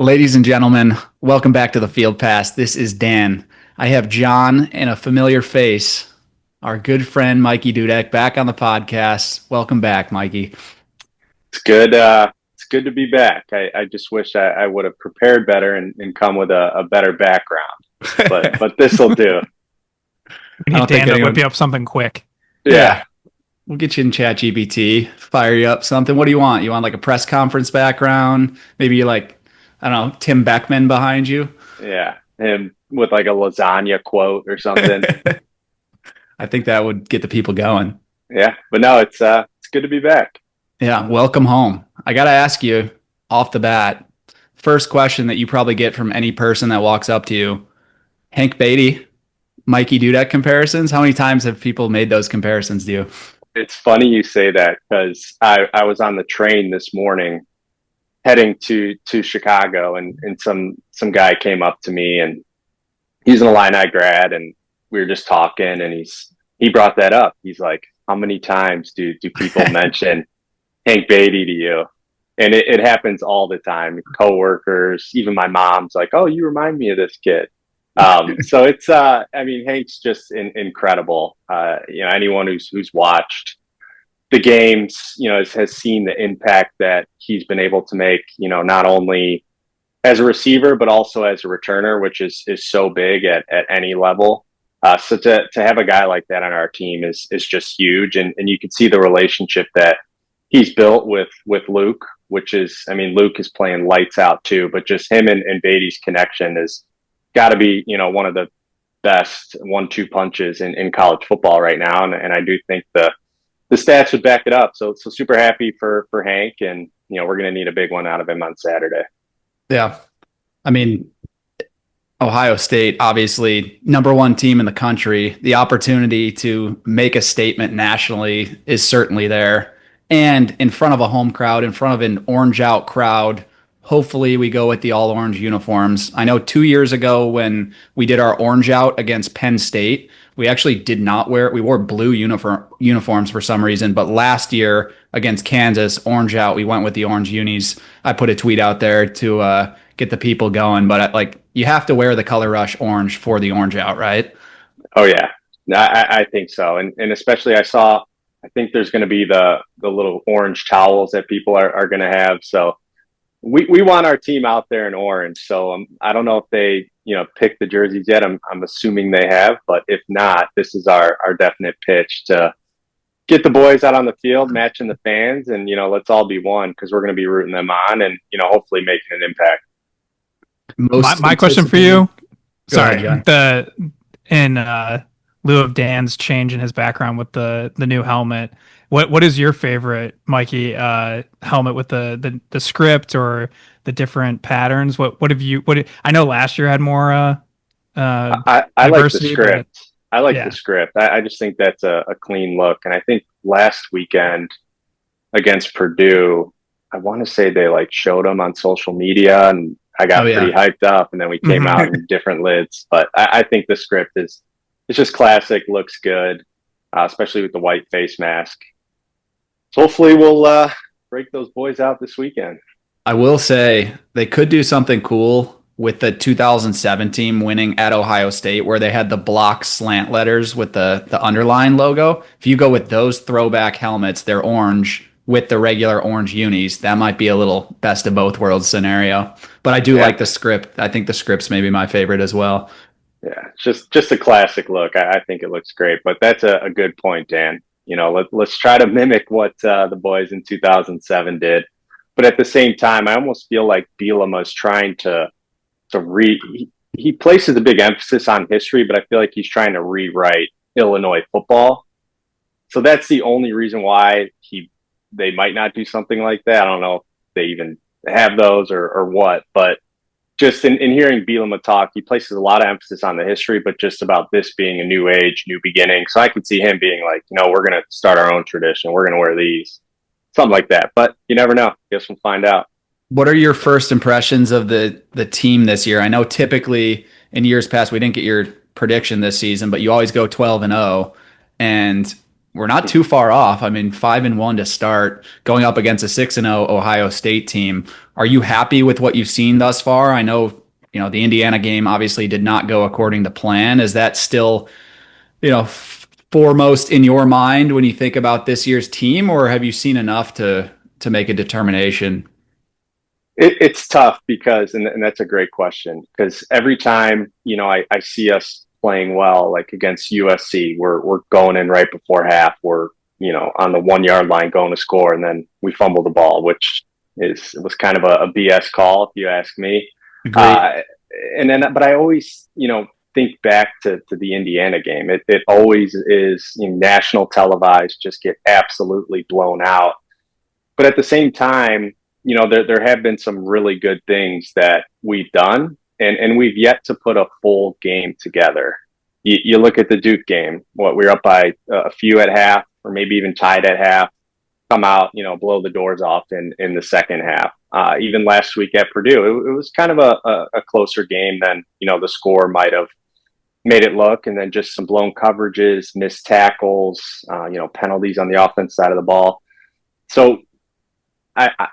Ladies and gentlemen, welcome back to the Field Pass. This is Dan. I have John and a familiar face, our good friend Mikey Dudek, back on the podcast. Welcome back, Mikey. It's good. It's good to be back. I just wish I would have prepared better and come with a better background. But this will do. We I need don't think Dan to whip anyone. you up something quick. Yeah, we'll get you in ChatGPT, fire you up something. What do you want? You want like a press conference background? Maybe like, I don't know, Tim Beckman behind you? Yeah, him with like a lasagna quote or something. I think that would get the people going. Yeah, but no, it's good to be back. Yeah, welcome home. I got to ask you off the bat, first question that you probably get from any person that walks up to you, Hank Beatty, Mikey Dudek comparisons. How many times have people made those comparisons to you? It's funny you say that because I was on the train this morning heading to Chicago, and some guy came up to me, and he's an Illini grad, and we were just talking, and he brought that up. He's like, how many times do people mention Hank Beatty to you? And it happens all the time. Coworkers, even my mom's like, "Oh, you remind me of this kid." So it's, I mean, Hank's just incredible. Anyone who's watched the games, has seen the impact that he's been able to make. Not only as a receiver but also as a returner, which is so big at any level. So to have a guy like that on our team is just huge, and you can see the relationship that he's built with Luke, which is, I mean, Luke is playing lights out too, but just him and Beatty's connection is got to be, one of the best 1-2 punches in college football right now. And I do think the stats would back it up. So super happy for Hank, and, we're going to need a big one out of him on Saturday. Yeah. I mean, Ohio State, obviously number one team in the country. The opportunity to make a statement nationally is certainly there. And in front of a home crowd, in front of an orange out crowd, hopefully we go with the all orange uniforms. I know 2 years ago when we did our orange out against Penn State, we actually did not wear it. We wore blue uniforms for some reason. But last year against Kansas, orange out, we went with the orange unis. I put a tweet out there to get the people going. But like, you have to wear the color rush orange for the orange out, right? Oh yeah, I think so. And especially I think there's going to be the little orange towels that people are going to have. So we want our team out there in orange. So I don't know if they, picked the jerseys yet. I'm assuming they have, but if not, this is our definite pitch to get the boys out on the field, matching the fans, and, let's all be one, because we're going to be rooting them on and, hopefully making an impact. My question for you, Go ahead, sorry, John. in lieu of Dan's change in his background with the new helmet, what is your favorite, Mikey, helmet with the script or the different patterns? What have you? I know last year had more I like the diversity, but script. I like yeah. the script. I just think that's a clean look. And I think last weekend against Purdue, I want to say they like showed them on social media, and I got Oh yeah. pretty hyped up, and then we came out in different lids. But I think the script is, it's just classic, looks good, especially with the white face mask. So hopefully we'll break those boys out this weekend. I will say they could do something cool with the 2007 team winning at Ohio State, where they had the block slant letters with the underline logo. If you go with those throwback helmets, they're orange with the regular orange unis. That might be a little best of both worlds scenario. But I do Yeah. like the script. I think the script's maybe my favorite as well. Yeah, it's just a classic look. I think it looks great, but that's a good point, Dan. Let's try to mimic what the boys in 2007 did. But at the same time, I almost feel like Bielema is trying he places a big emphasis on history, but I feel like he's trying to rewrite Illinois football. So that's the only reason why they might not do something like that. I don't know if they even have those or what, but just in hearing Bielema talk, he places a lot of emphasis on the history, but just about this being a new age, new beginning. So I could see him being like, we're going to start our own tradition. We're going to wear these, something like that. But you never know. Guess we'll find out. What are your first impressions of the team this year? I know typically in years past we didn't get your prediction this season, but you always go 12-0. And we're not too far off. I mean, 5-1 to start, going up against a 6-0 Ohio State team. Are you happy with what you've seen thus far? I know, the Indiana game obviously did not go according to plan. Is that still, foremost in your mind when you think about this year's team, or have you seen enough to make a determination? It's tough because, and that's a great question, because every time, I see us playing well, like against USC, we're going in right before half, we're, on the 1 yard line going to score, and then we fumble the ball, which it was kind of a BS call, if you ask me. Agreed. Uh, and then, but I always, think back to the Indiana game. It always is, national televised, just get absolutely blown out. But at the same time, there have been some really good things that we've done, and we've yet to put a full game together. You look at the Duke game, we were up by a few at half, or maybe even tied at half, come out, blow the doors off in the second half. Even last week at Purdue, it was kind of a closer game than, the score might have made it look, and then just some blown coverages, missed tackles, penalties on the offense side of the ball. So I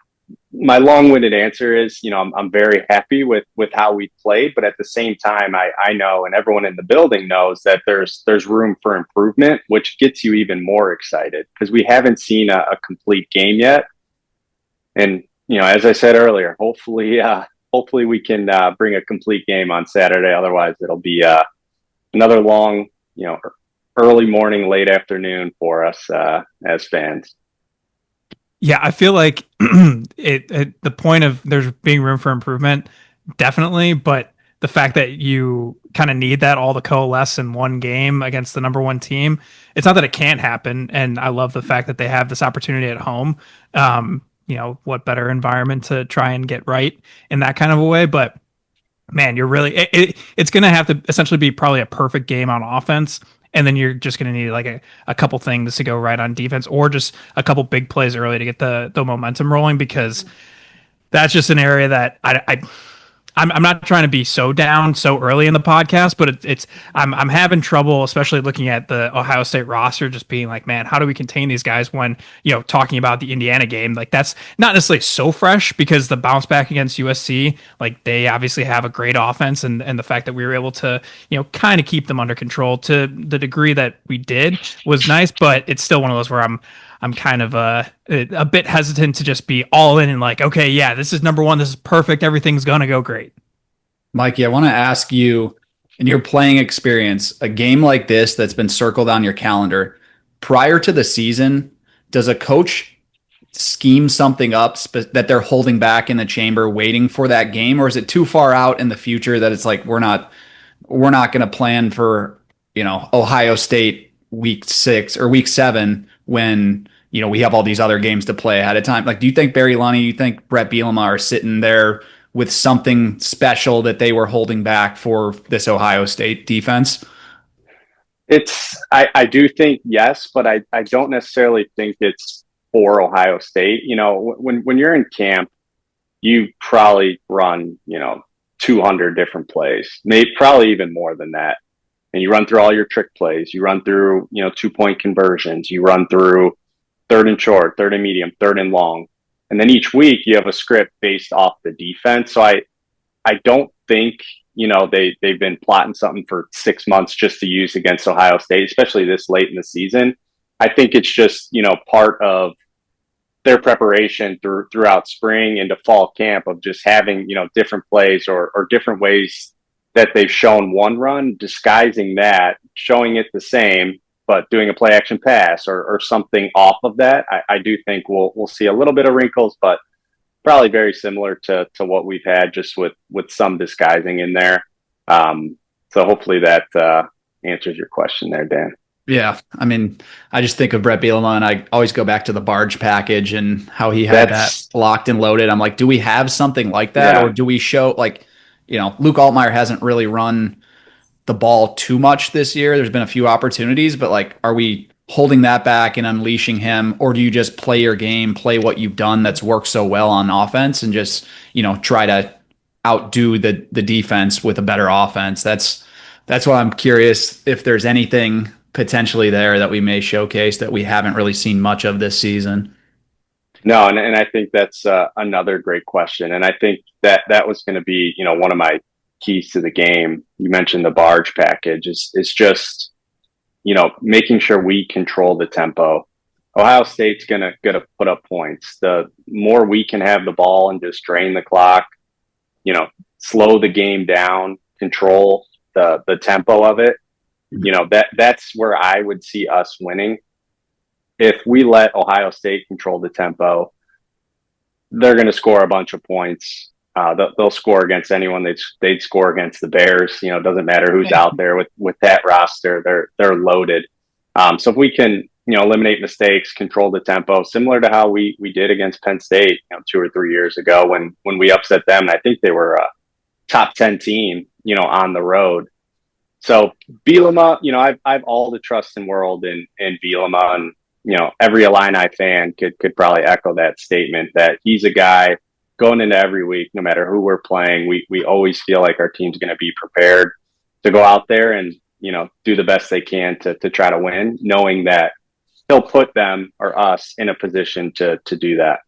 my long-winded answer is, I'm very happy with how we played, but at the same time, I know, and everyone in the building knows, that there's room for improvement, which gets you even more excited because we haven't seen a complete game yet. And as I said earlier, hopefully we can bring a complete game on Saturday. Otherwise, it'll be another long, early morning, late afternoon for us as fans. Yeah, I feel like the point of there's being room for improvement, definitely, but the fact that you kind of need that all to coalesce in one game against the number one team, it's not that it can't happen. And I love the fact that they have this opportunity at home. What better environment to try and get right in that kind of a way, but man, you're really it's going to have to essentially be probably a perfect game on offense, and then you're just going to need like a couple things to go right on defense, or just a couple big plays early to get the momentum rolling, because that's just an area that I'm not trying to be so down so early in the podcast, but I'm having trouble, especially looking at the Ohio State roster, just being like, man, how do we contain these guys when, talking about the Indiana game, like that's not necessarily so fresh because the bounce back against USC, like they obviously have a great offense, and the fact that we were able to, kind of keep them under control to the degree that we did was nice, but it's still one of those where I'm kind of a bit hesitant to just be all in and like, okay, yeah, this is number one. This is perfect. Everything's going to go great. Mikey, I want to ask you, in your playing experience, a game like this that's been circled on your calendar, prior to the season, does a coach scheme something up that they're holding back in the chamber waiting for that game? Or is it too far out in the future that it's like, we're not going to plan for, Ohio State week 6 or week 7 when, we have all these other games to play ahead of time? Like, do you think Barry Lunny, you think Brett Bielema are sitting there with something special that they were holding back for this Ohio State defense? I do think yes, but I don't necessarily think it's for Ohio State. When you're in camp, you probably run, 200 different plays, maybe probably even more than that. And you run through all your trick plays. You run through, 2-point conversions. You run through third and short, third and medium, third and long. And then each week you have a script based off the defense. So I don't think, they've been plotting something for 6 months just to use against Ohio State, especially this late in the season. I think it's just, part of their preparation throughout spring into fall camp of just having, different plays or different ways that they've shown one run, disguising that, showing it the same, but doing a play action pass or something off of that. I do think we'll see a little bit of wrinkles, but probably very similar to what we've had, just with some disguising in there. So hopefully that answers your question there, Dan. Yeah, I mean, I just think of Brett Bielema, and I always go back to the barge package and how he had that locked and loaded. I'm like, do we have something like that, or do we show like, Luke Altmaier hasn't really run the ball too much this year. There's been a few opportunities, but like, are we holding that back and unleashing him, or do you just play your game, play what you've done that's worked so well on offense, and just try to outdo the defense with a better offense? That's why I'm curious if there's anything potentially there that we may showcase that we haven't really seen much of this season? No, and I think that's another great question. And I think that was going to be, one of my keys to the game. You mentioned the barge package is just, making sure we control the tempo. Ohio State's gonna put up points. The more we can have the ball and just drain the clock, slow the game down, control the tempo of it. That's where I would see us winning. If we let Ohio State control the tempo, they're going to score a bunch of points. They'll score against anyone. They'd score against the Bears. It doesn't matter who's out there with that roster. They're loaded. So if we can, eliminate mistakes, control the tempo, similar to how we did against Penn State, 2 or 3 years ago when we upset them. And I think they were a top 10 team, on the road. So Bielema, I've all the trust in the world in Bielema, and every Illini fan could probably echo that statement that he's a guy going into every week, no matter who we're playing. We always feel like our team's going to be prepared to go out there and do the best they can to try to win, knowing that he'll put them or us in a position to do that.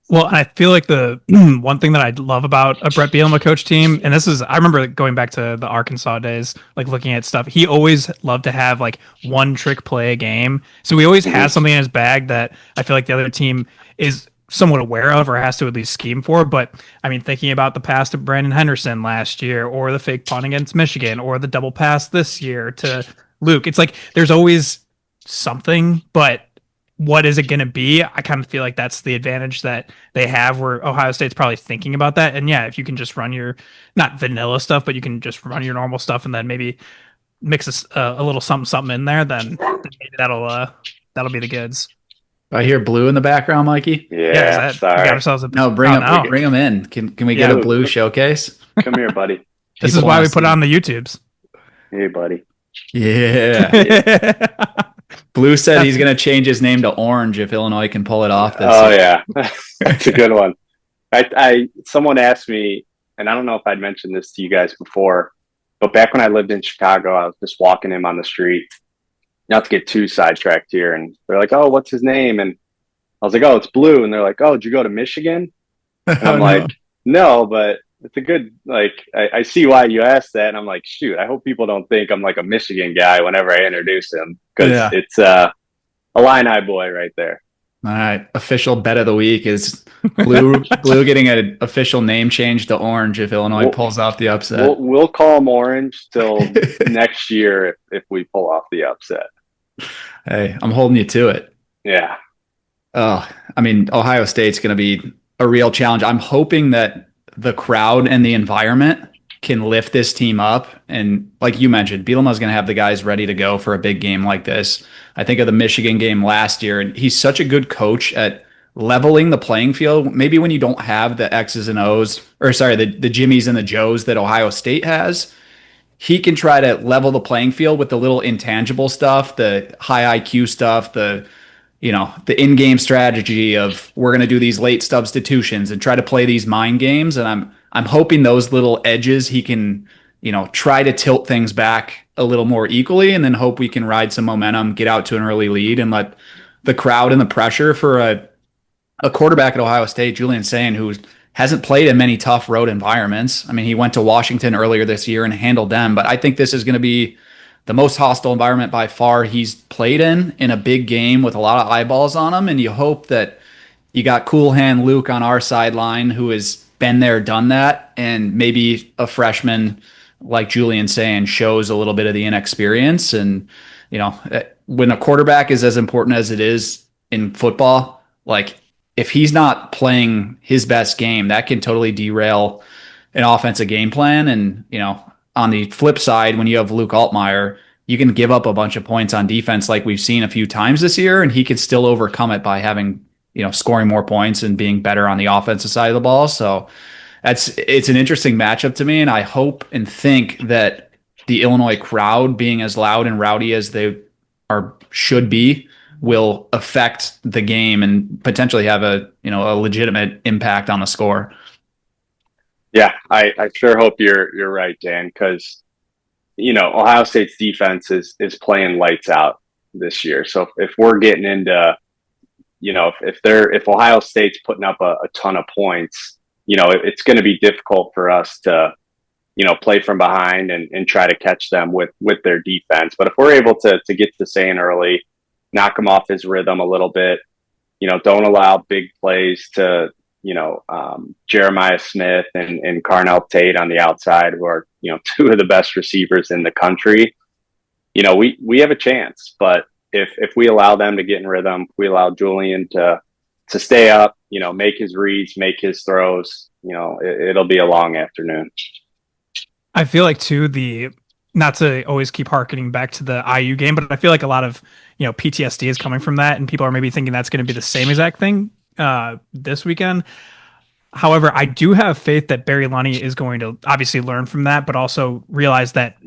Well, I feel like the one thing that I love about a Brett Bielema coach team, and I remember going back to the Arkansas days, like looking at stuff, he always loved to have like one trick play a game. So he always has something in his bag that I feel like the other team is somewhat aware of or has to at least scheme for. But I mean, thinking about the pass to Brandon Henderson last year, or the fake punt against Michigan, or the double pass this year to Luke, it's like there's always something, but what is it going to be? I kind of feel like that's the advantage that they have, where Ohio State's probably thinking about that. And yeah, if you can just run your, not vanilla stuff, but you can just run your normal stuff and then maybe mix a little something in there, then maybe that'll be the goods. I hear Blue in the background, Mikey. Yeah, sorry. We got ourselves bring him in. Can we get a Blue showcase? Come here, buddy. This is why we put it on the YouTubes. Hey, buddy. Yeah. Blue said he's going to change his name to Orange if Illinois can pull it off this year. Yeah. That's a good one. Someone asked me, and I don't know if I'd mentioned this to you guys before, but back when I lived in Chicago, I was just walking him on the street, not to get too sidetracked here. And they're like, "Oh, what's his name?" And I was like, "Oh, it's Blue." And they're like, "Oh, did you go to Michigan?" And I'm like, no, but it's a good, I see why you asked that. And I'm like, shoot, I hope people don't think I'm like a Michigan guy whenever I introduce him, because it's a Illini boy right there. All right. Official bet of the week is Blue getting an official name change to Orange if Illinois pulls off the upset. We'll call him Orange till next year if we pull off the upset. Hey, I'm holding you to it. Yeah. Oh, I mean, Ohio State's going to be a real challenge. I'm hoping that the crowd and the environment can lift this team up. And like you mentioned, Bielema's going to have the guys ready to go for a big game like this. I think of the Michigan game last year, and he's such a good coach at leveling the playing field. Maybe when you don't have the X's and O's, the Jimmies and the Joes that Ohio State has, he can try to level the playing field with the little intangible stuff, the high IQ stuff, the in-game strategy of we're going to do these late substitutions and try to play these mind games. And I'm hoping those little edges he can, try to tilt things back a little more equally, and then hope we can ride some momentum, get out to an early lead, and let the crowd and the pressure for a quarterback at Ohio State, Julian Sayin, who hasn't played in many tough road environments. I mean, he went to Washington earlier this year and handled them, but I think this is going to be the most hostile environment by far he's played in a big game with a lot of eyeballs on him. And you hope that you got cool hand Luke on our sideline, who has been there, done that. And maybe a freshman like Julian Sayin shows a little bit of the inexperience. And, when a quarterback is as important as it is in football, like if he's not playing his best game, that can totally derail an offensive game plan. And, on the flip side, when you have Luke Altmaier, you can give up a bunch of points on defense like we've seen a few times this year, and he can still overcome it by having, scoring more points and being better on the offensive side of the ball. So it's an interesting matchup to me, and I hope and think that the Illinois crowd, being as loud and rowdy as they should be, will affect the game and potentially have a legitimate impact on the score. Yeah, I sure hope you're right, Dan, because Ohio State's defense is playing lights out this year. So if we're getting into, if Ohio State's putting up a ton of points, it's going to be difficult for us to, play from behind and try to catch them with their defense. But if we're able to get to Sane early, knock him off his rhythm a little bit, don't allow big plays to, Jeremiah Smith and Carnell Tate on the outside, who are, two of the best receivers in the country. We have a chance, but if we allow them to get in rhythm, we allow Julian to stay up, make his reads, make his throws, it'll be a long afternoon. I feel like too, not to always keep harkening back to the IU game, but I feel like a lot of PTSD is coming from that, and people are maybe thinking that's going to be the same exact thing this weekend. However, I do have faith that Barry Lunny is going to obviously learn from that, but also realize that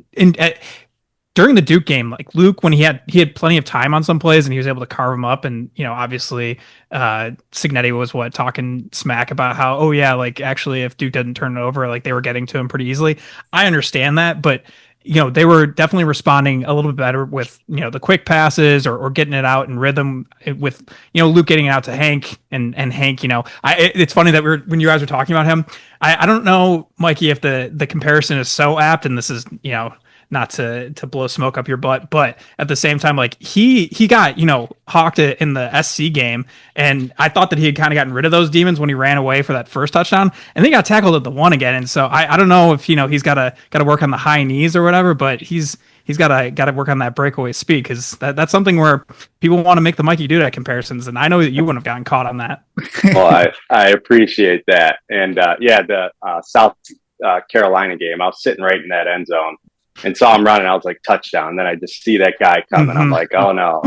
during the Duke game, like Luke, when he had plenty of time on some plays and he was able to carve them up, and obviously Signetti was talking smack about how, oh yeah, like actually if Duke didn't turn it over, like they were getting to him pretty easily. I understand that, but they were definitely responding a little bit better with the quick passes or getting it out in rhythm with Luke getting it out to Hank and Hank. It's funny that when you guys were talking about him, I don't know, Mikey, if the comparison is so apt, and this is not to blow smoke up your butt, but at the same time, like he got hawked it in the SC game, and I thought that he had kind of gotten rid of those demons when he ran away for that first touchdown, and then he got tackled at the one again. And so I don't know if he's got to work on the high knees or whatever, but he's got to work on that breakaway speed, because that's something where people want to make the Mikey Dudek comparisons, and I know that you wouldn't have gotten caught on that. Well, I appreciate that, and the South Carolina game, I was sitting right in that end zone and saw him running. I was like, touchdown. And then I just see that guy coming. Mm-hmm. I'm like, oh no.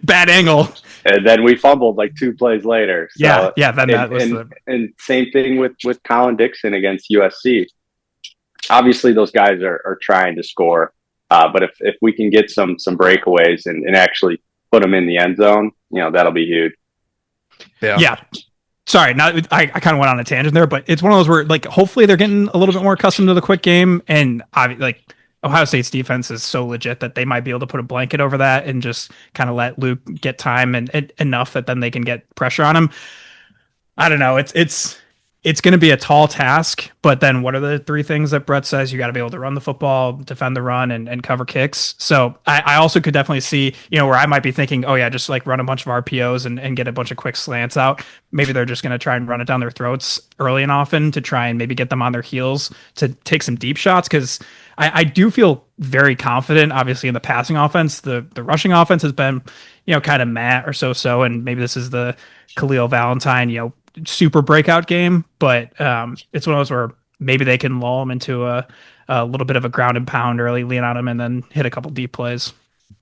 Bad angle. And then we fumbled like 2 plays later. So, yeah. Then that was and same thing with Colin Dixon against USC. Obviously, those guys are trying to score. But if we can get some breakaways and actually put them in the end zone, that'll be huge. Yeah. Sorry, I kind of went on a tangent there, but it's one of those where, like, hopefully they're getting a little bit more accustomed to the quick game, and like Ohio State's defense is so legit that they might be able to put a blanket over that and just kind of let Luke get time and enough that then they can get pressure on him. I don't know. It's going to be a tall task, but then what are the 3 things that Brett says? You got to be able to run the football, defend the run, and cover kicks. So I also could definitely see, where I might be thinking, oh yeah, just like run a bunch of RPOs and get a bunch of quick slants out. Maybe they're just going to try and run it down their throats early and often to try and maybe get them on their heels to take some deep shots. Because I do feel very confident, obviously, in the passing offense. The rushing offense has been, kind of meh or so, and maybe this is the Khalil Valentine, super breakout game, but it's one of those where maybe they can lull them into a little bit of a ground and pound early, lean on them, and then hit a couple deep plays.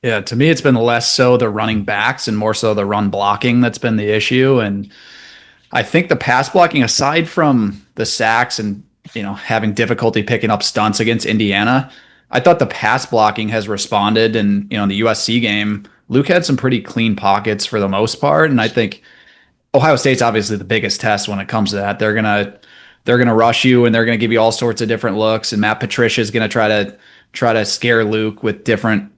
Yeah, to me, it's been less so the running backs and more so the run blocking that's been the issue. And I think the pass blocking, aside from the sacks and having difficulty picking up stunts against Indiana, I thought the pass blocking has responded. And in the USC game, Luke had some pretty clean pockets for the most part, and I think Ohio State's obviously the biggest test when it comes to that. They're gonna rush you, and they're gonna give you all sorts of different looks. And Matt Patricia is gonna try to scare Luke with different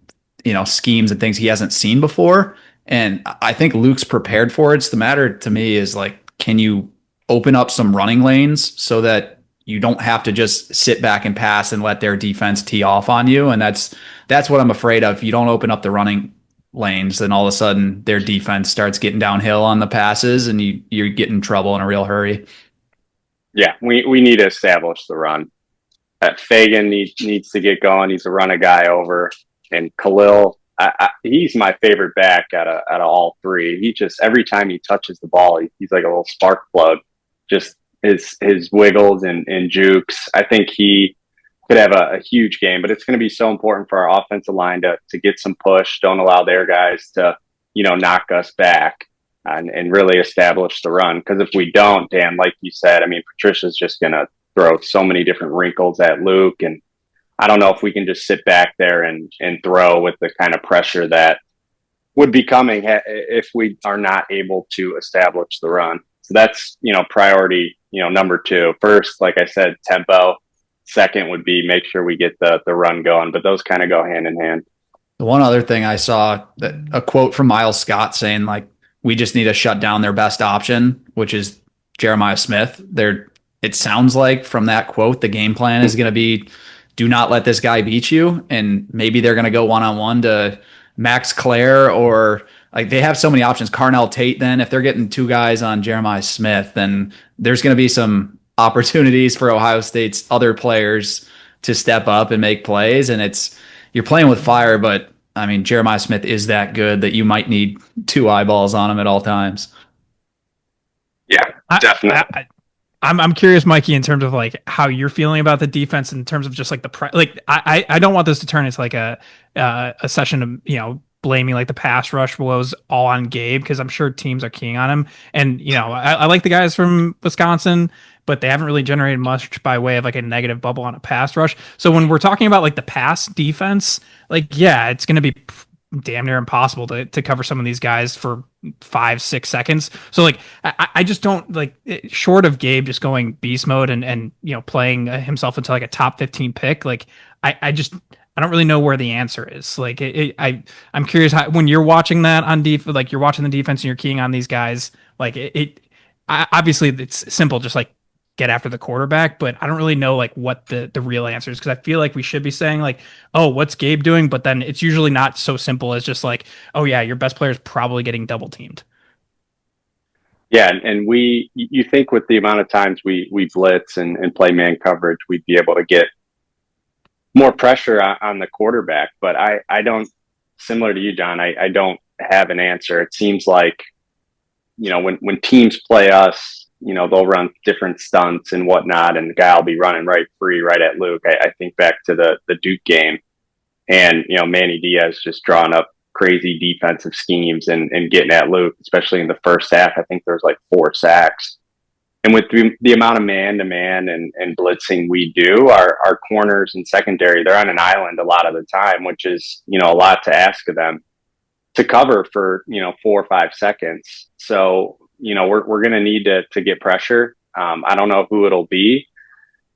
schemes and things he hasn't seen before. And I think Luke's prepared for it. It's the matter to me is like, can you open up some running lanes so that you don't have to just sit back and pass and let their defense tee off on you? And that's what I'm afraid of. If you don't open up the running lanes, then all of a sudden their defense starts getting downhill on the passes, and you get in trouble in a real hurry. Yeah, we need to establish the run. Fagan needs to get going. He's a run a guy over, and Khalil, he's my favorite back out of all 3. He just, every time he touches the ball, he's like a little spark plug. Just his wiggles and jukes. I think he could have a huge game, but it's going to be so important for our offensive line to get some push. Don't allow their guys to, knock us back and really establish the run. Because if we don't, Dan, like you said, I mean, Patricia's just going to throw so many different wrinkles at Luke. And I don't know if we can just sit back there and throw with the kind of pressure that would be coming if we are not able to establish the run. So that's, priority, number 2. First, like I said, tempo. second would be make sure we get the run going, but those kind of go hand in hand. The one other thing I saw, that a quote from Miles Scott saying like we just need to shut down their best option, which is Jeremiah Smith. It sounds like from that quote the game plan is going to be do not let this guy beat you, and maybe they're going to go one-on-one to Max Clare, or like they have so many options. Carnell Tate, then if they're getting two guys on Jeremiah Smith, then there's going to be some opportunities for Ohio State's other players to step up and make plays. And you're playing with fire, but I mean, Jeremiah Smith is that good that you might need two eyeballs on him at all times. Yeah, definitely. I'm curious, Mikey, in terms of like how you're feeling about the defense in terms of just like I don't want this to turn into like a session of, you know, blaming like the pass rush woes all on Gabe, because I'm sure teams are keying on him. And, you know, I like the guys from Wisconsin, but they haven't really generated much by way of like a negative bubble on a pass rush. So when we're talking about like the pass defense, like, yeah, it's going to be damn near impossible to cover some of these guys for 5-6 seconds. So like, I just don't like, short of Gabe just going beast mode and, you know, playing himself into like a top 15 pick. Like I don't really know where the answer is. Like I'm curious how, when you're watching that on like you're watching the defense and you're keying on these guys, like obviously it's simple, just like get after the quarterback, but I don't really know like what the real answer is, because I feel like we should be saying like, oh, what's Gabe doing? But then it's usually not so simple as just like, oh yeah, your best player is probably getting double teamed. Yeah, and you think with the amount of times we blitz and play man coverage, we'd be able to get more pressure on the quarterback. But I don't, similar to you, John, I don't have an answer. It seems like, you know, when teams play us, you know, they'll run different stunts and whatnot, and the guy will be running right free, right at Luke. I think back to the Duke game, and, you know, Manny Diaz just drawing up crazy defensive schemes and getting at Luke, especially in the first half. I think there's like 4 sacks. And with the amount of man-to-man and blitzing we do, our corners and secondary, they're on an island a lot of the time, which is, you know, a lot to ask of them to cover for, you know, 4 or 5 seconds. So, you know, we're going to need to get pressure. I don't know who it'll be.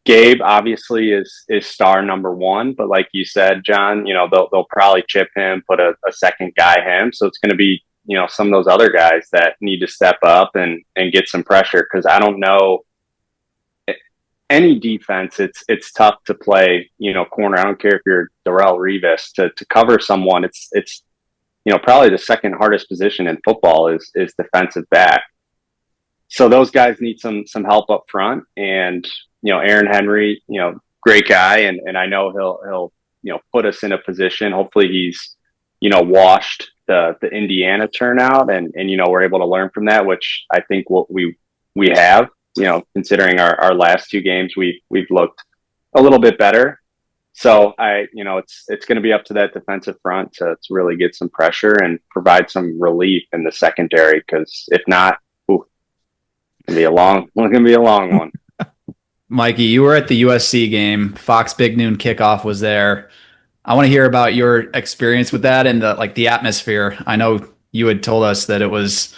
Gabe obviously is star number one, but like you said, John, you know, they'll probably chip him, put a second guy him. So it's going to be, you know, some of those other guys that need to step up and get some pressure. Cause I don't know, any defense, it's tough to play, you know, corner. I don't care if you're Darrelle Revis to cover someone. It's, you know, probably the second hardest position in football is defensive back. So those guys need some help up front. And, you know, Aaron Henry, you know, great guy. And I know he'll, you know, put us in a position. Hopefully he's, you know, washed the Indiana turnout and, you know, we're able to learn from that, which I think what we have, you know, considering our last 2 games, we've looked a little bit better. So you know, it's going to be up to that defensive front to really get some pressure and provide some relief in the secondary. Cause if not, it's going to be a long one. Mikey, you were at the USC game. Fox Big Noon Kickoff was there. I want to hear about your experience with that and the atmosphere. I know you had told us that it was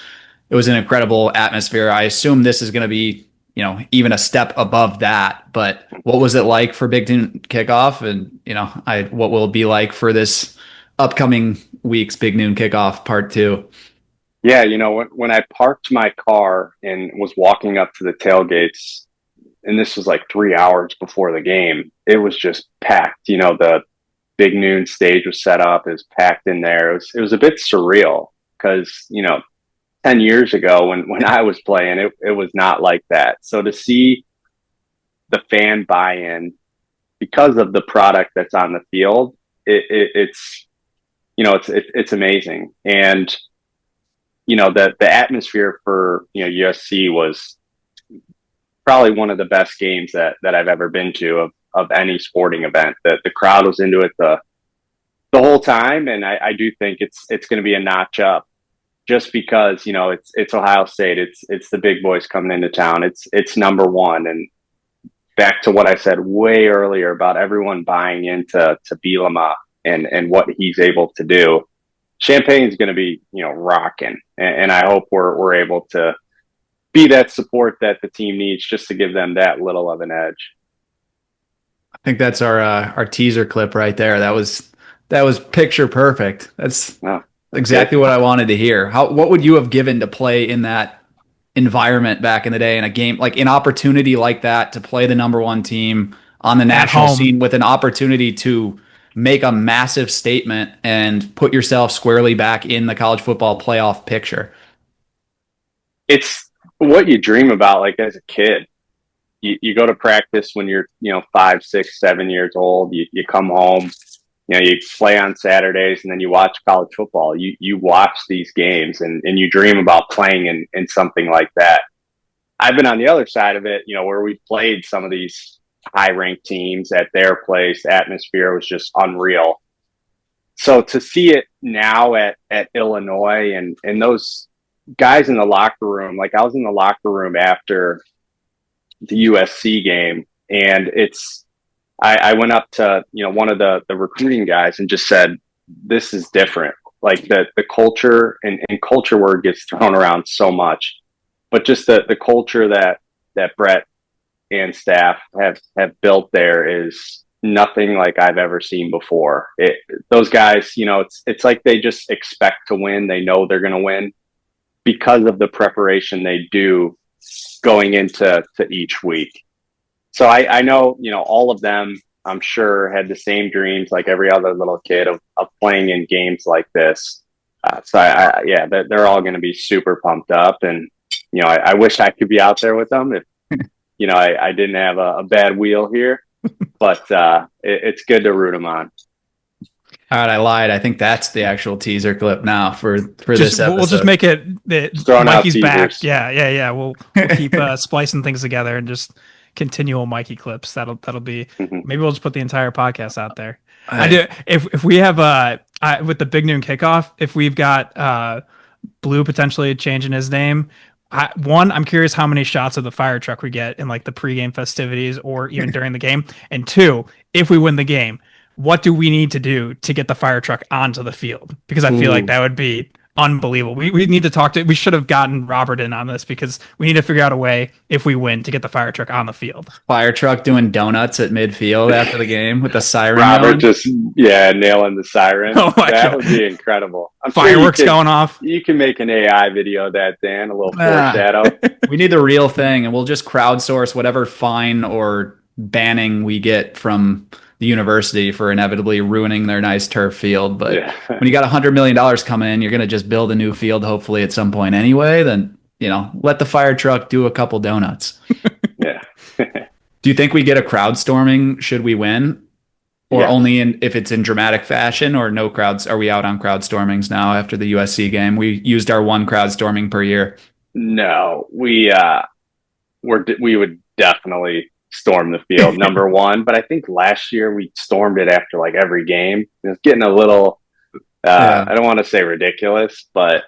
an incredible atmosphere. I assume this is going to be, you know, even a step above that. But what was it like for Big Noon Kickoff? And, you know, what will it be like for this upcoming week's Big Noon Kickoff Part 2? Yeah, you know, when I parked my car and was walking up to the tailgates, and this was like 3 hours before the game, it was just packed. You know, the Big Noon stage was set up, it was packed in there. It was a bit surreal because, you know, 10 years ago when I was playing, it was not like that. So to see the fan buy-in because of the product that's on the field, it's, you know, it's amazing. And, you know, the atmosphere for, you know, USC was probably one of the best games that I've ever been to of any sporting event. The crowd was into it the whole time. And I do think it's going to be a notch up just because, you know, it's Ohio State. It's the big boys coming into town. It's number one. And back to what I said way earlier about everyone buying into Bielema and what he's able to do. Champagne's going to be, you know, rocking. And I hope we're able to be that support that the team needs just to give them that little of an edge. think that's our teaser clip right there. That was picture perfect. That's Oh, exactly what I wanted to hear. What would you have given to play in that environment back in the day in a game like an opportunity like that to play the number one team on the At national home. scene with an opportunity to make a massive statement and put yourself squarely back in the college football playoff picture? it's what you dream about, like as a kid. You go to practice when you're 5, 6, 7 years old. You come home, you play on Saturdays, and then you watch college football. You watch these games, and you dream about playing in something like that. I've been on the other side of it, where we played some of these high ranked teams at their place. The atmosphere was just unreal. So to see it now at Illinois, and those guys in the locker room, like I was in the locker room after the USC game, and I went up to one of the recruiting guys and just said, this is different. Like the culture, and culture word gets thrown around so much, but just the culture that Brett and staff have built there is nothing like I've ever seen before. Those guys, it's like they just expect to win. They know they're going to win because of the preparation they do going into each week. So I know, all of them, I'm sure, had the same dreams like every other little kid of playing in games like this. So yeah, they're all going to be super pumped up, and I wish I could be out there with them if I didn't have a bad wheel here, but it's good to root them on. All right, I lied. I think that's the actual teaser clip now for this episode. We'll just make it that Throwing out Mikey's back. teasers. Yeah. We'll keep splicing things together and just continual Mikey clips. That'll be. Maybe we'll just put the entire podcast out there. I do. If we have with the Big Noon Kickoff, if we've got Blue potentially changing his name. I'm curious how many shots of the fire truck we get in like the pregame festivities or even during the game. And two, if we win the game, what do we need to do to get the fire truck onto the field? Because I feel like that would be unbelievable. We need to we should have gotten Robert in on this because we need to figure out a way if we win to get the fire truck on the field. Fire truck doing donuts at midfield after the game with the siren. Robert just nailing the siren. Oh my that God. would be incredible. I'm Fireworks sure going off. You can make an AI video of that, Dan, a little foreshadow. We need the real thing, and we'll just crowdsource whatever fine or banning we get from the university for inevitably ruining their nice turf field. But when you got $100 million coming in, you're going to just build a new field, hopefully at some point anyway. Then, let the fire truck do a couple donuts. Yeah. Do you think we get a crowd storming should we win? Or only if it's in dramatic fashion, or no crowds? Are we out on crowd stormings now after the USC game? We used our one crowd storming per year. No, we would definitely storm the field, number one. But I think last year we stormed it after like every game. It was getting a little, I don't want to say ridiculous, but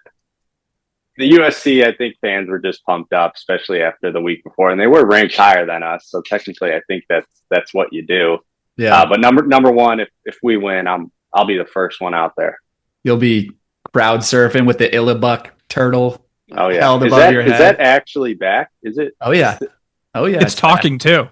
the USC, I think fans were just pumped up, especially after the week before, and they were ranked higher than us. So technically, I think that's what you do. Yeah. But number one, if we win, I'll be the first one out there. You'll be crowd surfing with the Illibuck turtle. Oh yeah, held above your head. Is that actually back? Is it? Oh yeah. It's talking too.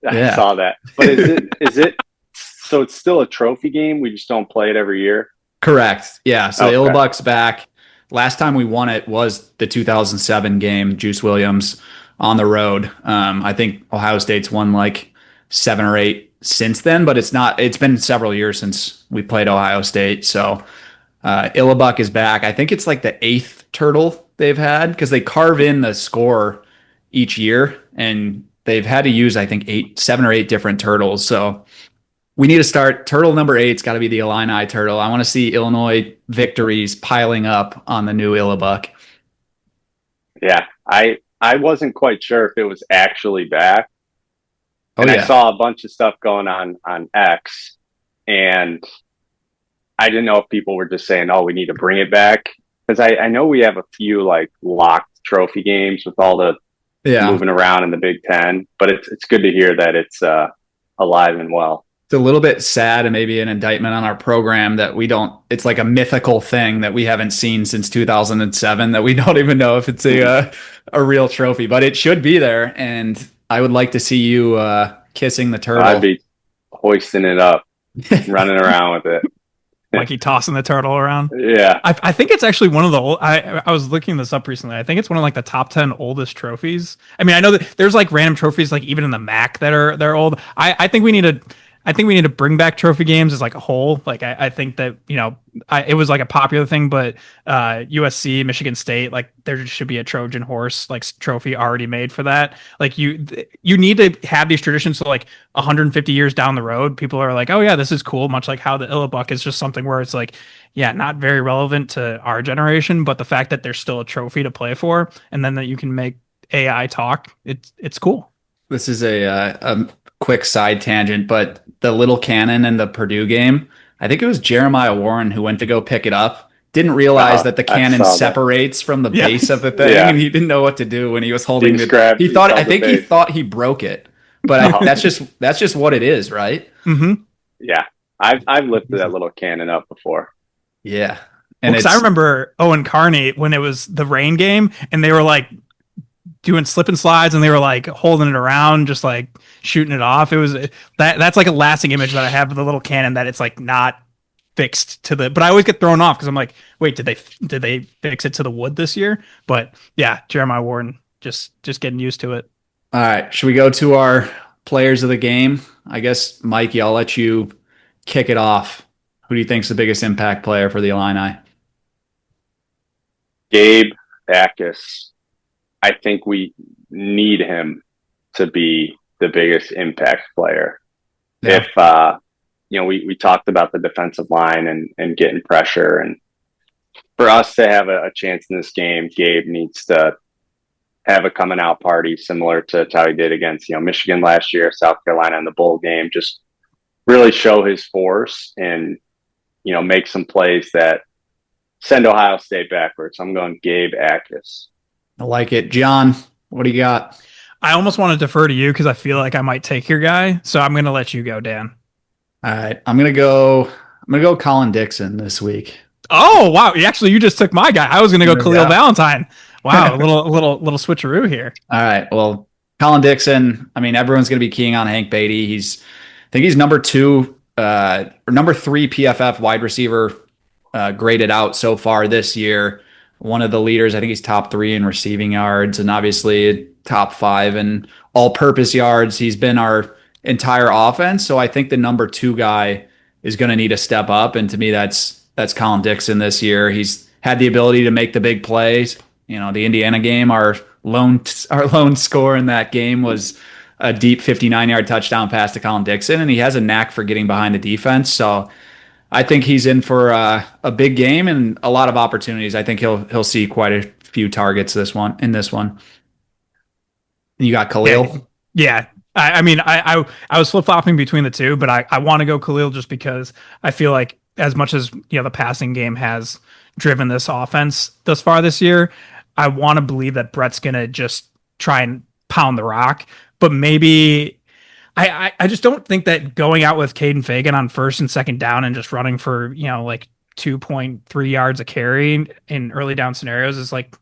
I saw that. But is it? So it's still a trophy game. We just don't play it every year. Correct. Yeah. So the Illibuck's back. Last time we won it was the 2007 game, Juice Williams on the road. I think Ohio State's won like 7 or 8 since then, but it's been several years since we played Ohio State. So Illibuck is back. I think it's like the 8th turtle they've had because they carve in the score each year, and they've had to use, I think, 7 or 8 different turtles. So we need to start. Turtle number 8's got to be the Illini turtle. I want to see Illinois victories piling up on the new Illibuck. Yeah, I wasn't quite sure if it was actually back. And I saw a bunch of stuff going on X, and I didn't know if people were just saying, "Oh, we need to bring it back," because I know we have a few like locked trophy games with all the moving around in the Big Ten, but it's good to hear that it's alive and well. It's a little bit sad and maybe an indictment on our program that it's like a mythical thing that we haven't seen since 2007 that we don't even know if it's a real trophy, but it should be there. And I would like to see you kissing the turtle. hoisting it up, running around with it. Mikey tossing the turtle around. Yeah. I think it's actually one of the old. I was looking this up recently. I think it's one of like the top 10 oldest trophies. I mean, I know that there's like random trophies like even in the MAC that are they're old. I think we need to. I think we need to bring back trophy games as like a whole. Like I think that it was like a popular thing, but USC, Michigan State, like there should be a Trojan horse like trophy already made for that. Like you need to have these traditions. So like 150 years down the road, people are like, oh yeah, this is cool. Much like how the Illabuck is just something where it's like, yeah, not very relevant to our generation, but the fact that there's still a trophy to play for, and then that you can make AI talk, it's cool. This is a quick side tangent, but the little cannon in the Purdue game, I think it was Jeremiah Warren who went to go pick it up. Didn't realize that the I cannon saw that. separates from the Yeah. base of the thing, Yeah. and he didn't know what to do when he was holding He it. grabbed- He he thought, held I the think he base. thought he broke it, but Oh. that's just what it is, right? Mm-hmm. Yeah. I've lifted that little cannon up before. Yeah, and Because it's I remember Owen Carney when it was the rain game, and they were like doing slip and slides, and they were like holding it around, just like shooting it off. It was that's like a lasting image that I have of the little cannon that it's like not fixed to the. But I always get thrown off because I'm like, wait, did they fix it to the wood this year? But yeah, Jeremiah Warren just getting used to it. all right. Should we go to our players of the game? I guess Mikey, I'll let you kick it off. Who do you think's the biggest impact player for the Illini? Gabe Backus. I think we need him to be the biggest impact player. Yeah. If we talked about the defensive line and getting pressure, and for us to have a chance in this game, Gabe needs to have a coming out party similar to how he did against Michigan last year, South Carolina in the bowl game. Just really show his force and make some plays that send Ohio State backwards. I'm going Gabe Backus. I like it. John, what do you got? I almost want to defer to you because I feel like I might take your guy, so I'm gonna let you go, Dan. All right, I'm gonna go Colin Dixon this week. Oh wow! You just took my guy. I was gonna go There we Khalil go. Valentine. Wow, a little switcheroo here. All right, well, Colin Dixon. I mean, everyone's gonna be keying on Hank Beatty. I think he's number two or number three PFF wide receiver graded out so far this year. One of the leaders. I think he's top three in receiving yards, and obviously top five in all-purpose yards. He's been our entire offense, so I think the number two guy is going to need to step up. And to me, that's Colin Dixon this year. He's had the ability to make the big plays. The Indiana game, our lone score in that game was a deep 59-yard touchdown pass to Colin Dixon, and he has a knack for getting behind the defense. So I think he's in for a big game and a lot of opportunities. I think he'll see quite a few targets in this one. You got Khalil. Yeah. I mean, I was flip flopping between the two, but I want to go Khalil just because I feel like as much as the passing game has driven this offense thus far this year, I want to believe that Brett's gonna just try and pound the rock. But maybe I just don't think that going out with Caden Fagan on first and second down and just running for like 2.3 yards a carry in early down scenarios is like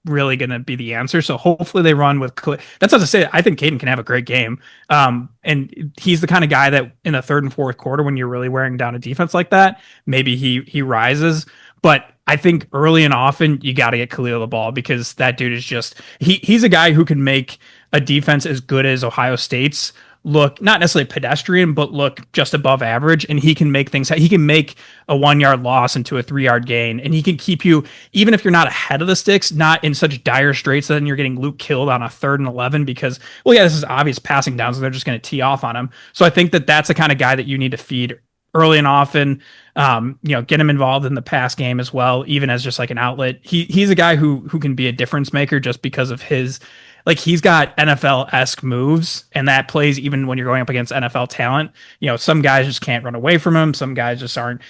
really going to be the answer. So hopefully they run with that's not to say I think Caden can have a great game. And he's the kind of guy that in the third and fourth quarter, when you're really wearing down a defense like that, maybe he rises. But I think early and often you got to get Khalil the ball because that dude is just he's a guy who can make a defense as good as Ohio State's look not necessarily pedestrian, but look just above average. And he can make things, he can make a 1 yard loss into a 3 yard gain. And he can keep you, even if you're not ahead of the sticks, not in such dire straits that then you're getting Luke killed on a 3rd and 11 because, well, yeah, this is obvious passing down. So they're just going to tee off on him. So I think that that's the kind of guy that you need to feed early and often, get him involved in the pass game as well, even as just like an outlet. He's a guy who can be a difference maker just because of his, like he's got NFL-esque moves, and that plays even when you're going up against NFL talent. Some guys just can't run away from him. Some guys just aren't,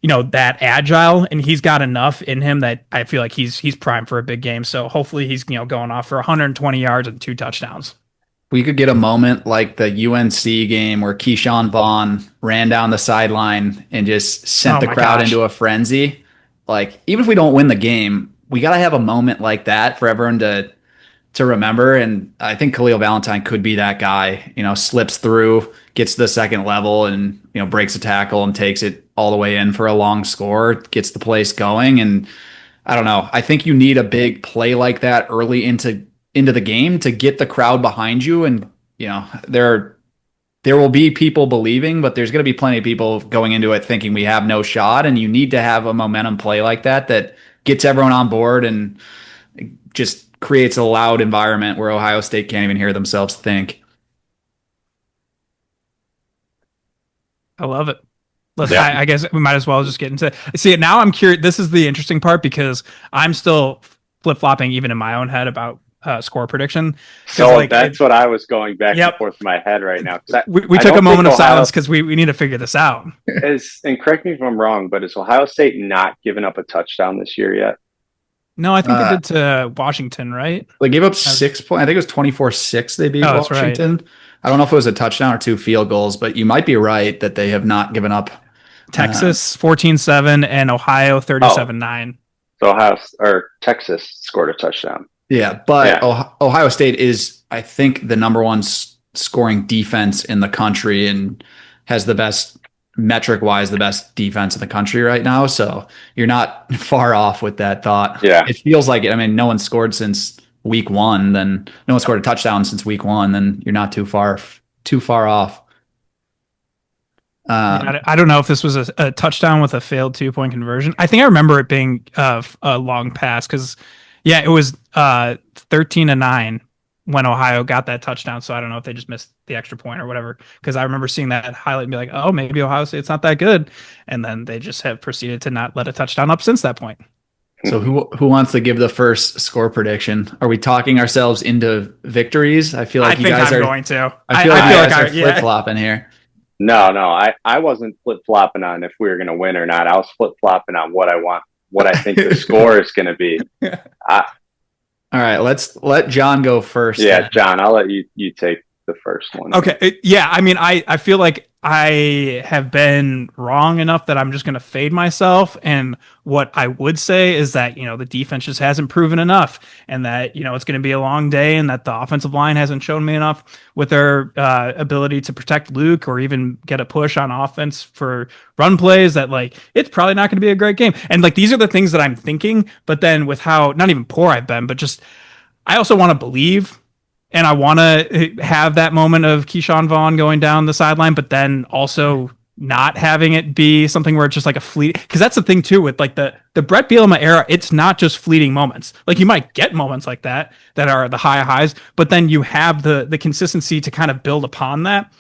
that agile, and he's got enough in him that I feel like he's primed for a big game. So hopefully he's, going off for 120 yards and 2 touchdowns. We could get a moment like the UNC game where Keyshawn Vaughn ran down the sideline and just sent the crowd into a frenzy. Like, even if we don't win the game, we got to have a moment like that for everyone to to remember. And I think Khalil Valentine could be that guy, slips through, gets to the second level and, breaks a tackle and takes it all the way in for a long score, gets the place going. And I don't know. I think you need a big play like that early into the game to get the crowd behind you. And, there will be people believing, but there's going to be plenty of people going into it thinking we have no shot. And you need to have a momentum play like that gets everyone on board and just creates a loud environment where Ohio State can't even hear themselves think. I love it. Let's. Yeah. I guess we might as well just get into. See, now I'm curious. This is the interesting part because I'm still flip flopping even in my own head about score prediction. So that's what I was going back and forth in my head right now. We took a moment of silence because we need to figure this out. And correct me if I'm wrong, but is Ohio State not given up a touchdown this year yet? No, I think they did to Washington, right? They gave up 6 points. I think it was 24-6 they beat Washington. Right. I don't know if it was a touchdown or 2 field goals, but you might be right that they have not given up. Texas 14-7 and Ohio 37-9. So Texas scored a touchdown. Yeah, but Ohio State is, I think, the number one scoring defense in the country and has the best, metric-wise, the best defense in the country right now. So you're not far off with that thought. Yeah. It feels like it. I mean, no one scored since week one. Then no one scored a touchdown since week one. Then you're not too far off. I don't know if this was a touchdown with a failed 2-point conversion. I think I remember it being a long pass because, it was 13-9 when Ohio got that touchdown. So I don't know if they just missed the extra point or whatever. Because I remember seeing that highlight and be like, oh, maybe Ohio State's not that good. And then they just have proceeded to not let a touchdown up since that point. So who wants to give the first score prediction? Are we talking ourselves into victories? I feel like you guys are going to. I feel like you guys are flip-flopping here. No, I wasn't flip-flopping on if we were going to win or not. I was flip-flopping on what I think the score is going to be. All right, let's let John go first. Yeah, then. John, I'll let you take the first one. Okay. I mean, I feel like I have been wrong enough that I'm just going to fade myself. And what I would say is that, the defense just hasn't proven enough and that, it's going to be a long day and that the offensive line hasn't shown me enough with their ability to protect Luke or even get a push on offense for run plays that it's probably not going to be a great game. And these are the things that I'm thinking, but then with how not even poor I've been, but just, I also want to believe. And I want to have that moment of Keyshawn Vaughn going down the sideline, but then also not having it be something where it's just like a fleet. Because that's the thing too with the Brett Bielema era. It's not just fleeting moments. You might get moments like that are the high highs, but then you have the consistency to kind of build upon that.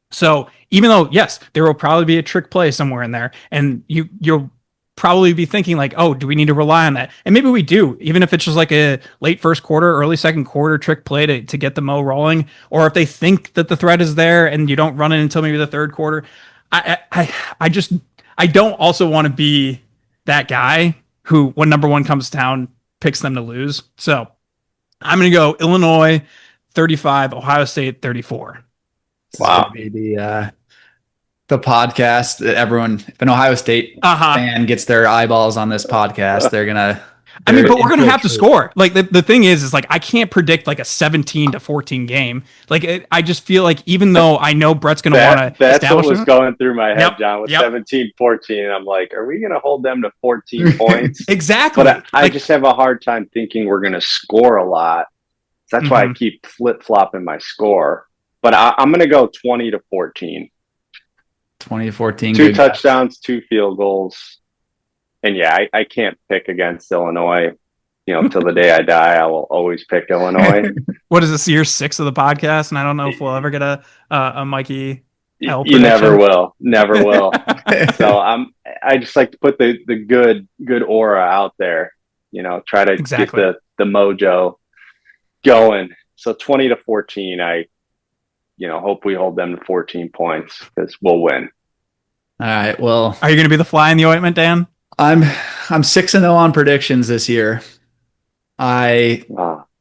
So even though yes, there will probably be a trick play somewhere in there, and you'll probably be thinking oh, do we need to rely on that? And maybe we do, even if it's just a late first quarter, early second quarter trick play to get the mo rolling, or if they think that the threat is there and you don't run it until maybe the third quarter. I don't also want to be that guy who, when number one comes down, picks them to lose. So I'm going to go Illinois 35, Ohio State 34. Wow. Maybe the podcast that everyone, if an Ohio State fan gets their eyeballs on this podcast, they're gonna. I mean, but we're gonna have to score. The thing is I can't predict a 17-14 game. I just feel even though I know Brett's gonna want to. That's what was going through my head, John. With 17-14, I'm like, are we gonna hold them to 14 points? Exactly. But I just have a hard time thinking we're gonna score a lot. That's why I keep flip flopping my score. But I'm gonna go 20-14. 2014. 2 touchdowns, 2 field goals. And I can't pick against Illinois. Till the day I die, I will always pick Illinois. What is this, year 6 of the podcast? And I don't know if we'll ever get a Mikey L You never will. Never will. So I just like to put the good aura out there. Try to get the mojo going. So 20-14, I hope we hold them to 14 points because we'll win. All right. Well, are you going to be the fly in the ointment, Dan? I'm 6-0 on predictions this year. I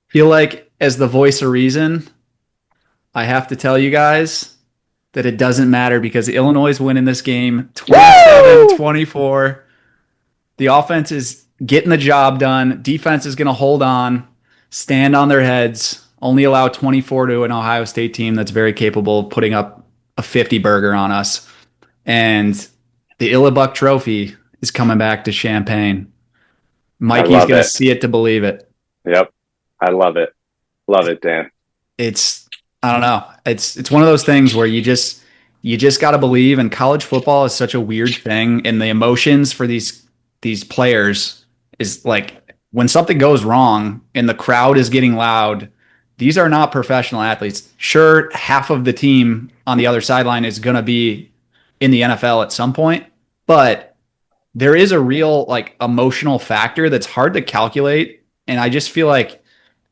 feel like, as the voice of reason, I have to tell you guys that it doesn't matter because Illinois is winning this game 27-24. The offense is getting the job done. Defense is going to hold on. stand on their heads, only allow 24 to an Ohio State team that's very capable of putting up a 50 burger on us. And the Illabuck Trophy is coming back to Champaign. I Mikey's love going to it. see it to believe it. Yep. I love it. Love it, Dan. It's I don't know. It's one of those things where you just got to believe, and college football is such a weird thing, and the emotions for these players is like when something goes wrong and the crowd is getting loud, these are not professional athletes. Sure, half of the team on the other sideline is going to be in the NFL at some point, but there is a real like emotional factor that's hard to calculate, and I just feel like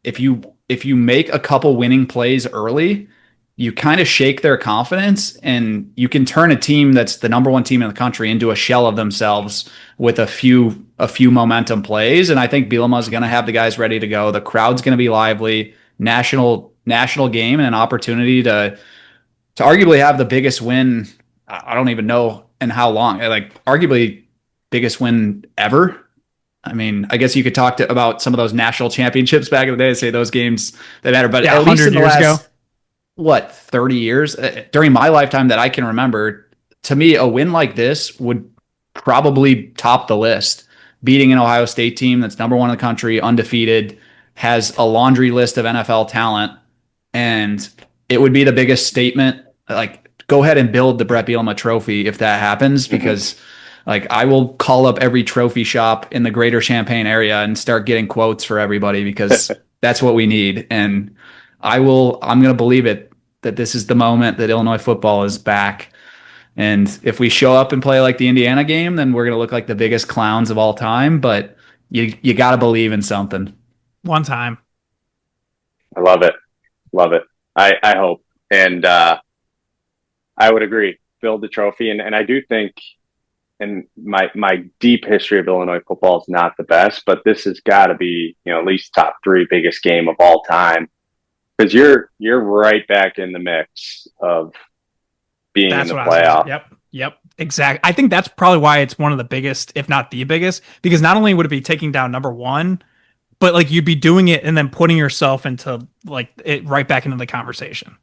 if you make a couple winning plays early, you kind of shake their confidence and you can turn a team that's the number one team in the country into a shell of themselves with a few momentum plays. And I think Bielema is going to have the guys ready to go. The crowd's going to be lively. National game and an opportunity to arguably have the biggest win. I don't even know in how long. Like arguably biggest win ever. I mean, I guess you could talk about some of those national championships back in the day and say those games that matter, but Yeah, at least 100 in the years last, ago. what, 30 years during my lifetime that I can remember, to me, a win like this would probably top the list. Beating an Ohio State team that's number one in the country, undefeated, has a laundry list of NFL talent, and it would be the biggest statement. Like, go ahead and build the Brett Bielema trophy if that happens, because like I will call up every trophy shop in the greater Champaign area and start getting quotes for everybody because that's what we need. And I'm going to believe it that this is the moment that Illinois football is back. And if we show up and play like the Indiana game, then we're going to look like the biggest clowns of all time. But you got to believe in something. One time. I love it. Love it. I hope. And I would agree. Build the trophy. And I do think, and my deep history of Illinois football is not the best, but this has got to be, at least top three biggest game of all time. Because you're right back in the mix of being That's in the what I was going to playoff. say. Yep. Exactly. I think that's probably why it's one of the biggest, if not the biggest, because not only would it be taking down number one, but like you'd be doing it and then putting yourself into like it right back into the conversation.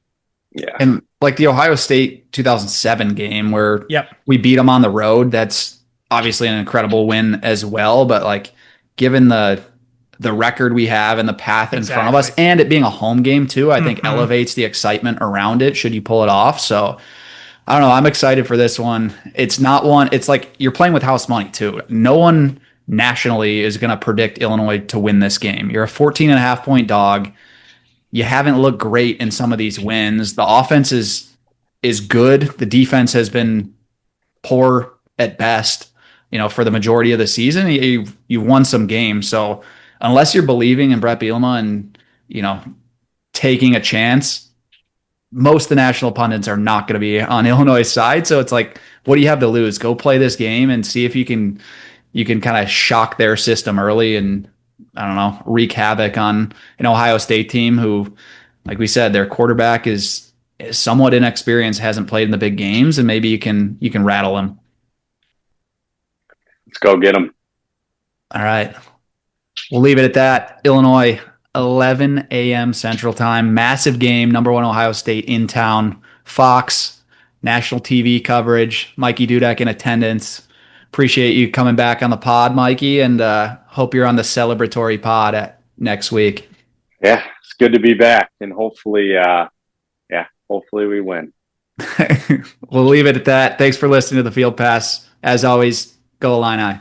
Yeah. And like the Ohio State 2007 game where Yep. we beat them on the road, that's obviously an incredible win as well. But like given the record we have and the path in front of us and it being a home game too, I think elevates the excitement around it should you pull it off. So I don't know. I'm excited for this one. It's not one, it's like you're playing with house money too. No one nationally is going to predict Illinois to win this game. You're a 14.5 point dog. You haven't looked great in some of these wins. The offense is good. The defense has been poor at best, for the majority of the season. You've won some games. So unless you're believing in Brett Bielema and, taking a chance, most of the national pundits are not going to be on Illinois' side. So it's like, what do you have to lose? Go play this game and see if you can kind of shock their system early and I don't know, wreak havoc on an Ohio State team who, like we said, their quarterback is somewhat inexperienced, hasn't played in the big games, and maybe you can rattle him. Let's go get them. All right. We'll leave it at that. Illinois, 11 a.m. Central Time. Massive game. Number one Ohio State in town. Fox, national TV coverage. Mikey Dudek in attendance. Appreciate you coming back on the pod, Mikey, and hope you're on the celebratory pod next week. Yeah, it's good to be back, and hopefully we win. We'll leave it at that. Thanks for listening to the Field Pass. As always, go Illini.